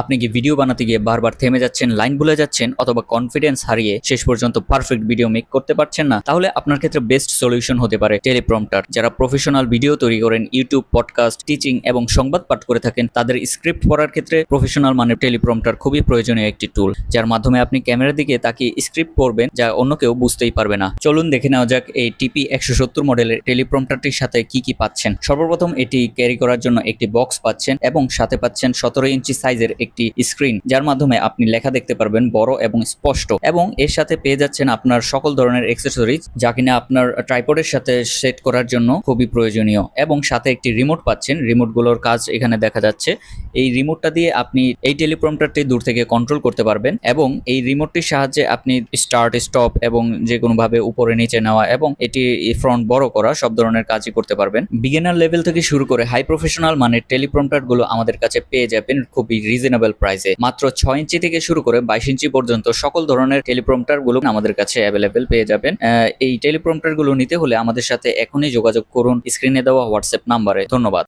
আপনি কি ভিডিও বানাতে গিয়ে বারবার থেমে যাচ্ছেন, লাইন ভুলে যাচ্ছেন অথবা কনফিডেন্স হারিয়ে শেষ পর্যন্ত পারফেক্ট ভিডিও মেক করতে পারছেন না? তাহলে আপনার ক্ষেত্রে বেস্ট সলিউশন হতে পারে টেলিপ্রম্পটার। যারা প্রফেশনাল ভিডিও তৈরি করেন, ইউটিউব, পডকাস্ট, টিচিং এবং সংবাদ পাঠ করে থাকেন, তাদের স্ক্রিপ্ট পড়ার ক্ষেত্রে প্রফেশনাল মানের টেলিপ্রম্পটার খুবই প্রয়োজনীয় একটি টুল, যার মাধ্যমে আপনি ক্যামেরার দিকে তাকিয়ে স্ক্রিপ্ট পড়বেন যা অন্য কেউ বুঝতেই পারবে না। চলুন দেখে নেওয়া যাক এই টিপি 170 মডেলের টেলিপ্রম্পটারটির সাথে কি কি পাচ্ছেন। সর্বপ্রথম এটি ক্যারি করার জন্য একটি বক্স পাচ্ছেন এবং সাথে পাচ্ছেন 17 ইঞ্চি সাইজের একটি স্ক্রিন, যার মাধ্যমে আপনি লেখা দেখতে পারবেন বড় এবং স্পষ্ট। এবং এর সাথে পেয়ে যাচ্ছেন আপনার সকল ধরনের অ্যাক্সেসরিজ, যা কিনা আপনার ট্রাইপডের সাথে সেট করার জন্য খুবই প্রয়োজনীয়। এবং সাথে একটি রিমোট পাচ্ছেন, রিমোটগুলোর কাজ এখানে দেখা যাচ্ছে। এই রিমোটটা দিয়ে আপনি এই টেলিপ্রম্পটারটি দূর থেকে কন্ট্রোল করতে পারবেন এবং এই রিমোটটির সাহায্যে আপনি স্টার্ট, স্টপ এবং যে কোনোভাবে উপরে নিচে নেওয়া এবং এটি ফ্রন্ট বড় করা সব ধরনের কাজই করতে পারবেন। বিগিনার লেভেল থেকে শুরু করে হাই প্রফেশনাল মানের টেলিপ্রম্পটারগুলো আমাদের কাছে পেয়ে যাবেন খুবই রিজনেবল প্রাইসে। মাত্র 6 ইঞ্চি থেকে শুরু করে 22 ইঞ্চি পর্যন্ত সকল ধরনের টেলিপ্রম্পটারগুলো আমাদের কাছে অ্যাভেলেবেল পেয়ে যাবেন। এই টেলিপ্রম্পটারগুলো নিতে হলে আমাদের সাথে এখনই যোগাযোগ করুন স্ক্রিনে দেওয়া হোয়াটসঅ্যাপ নাম্বারে। ধন্যবাদ।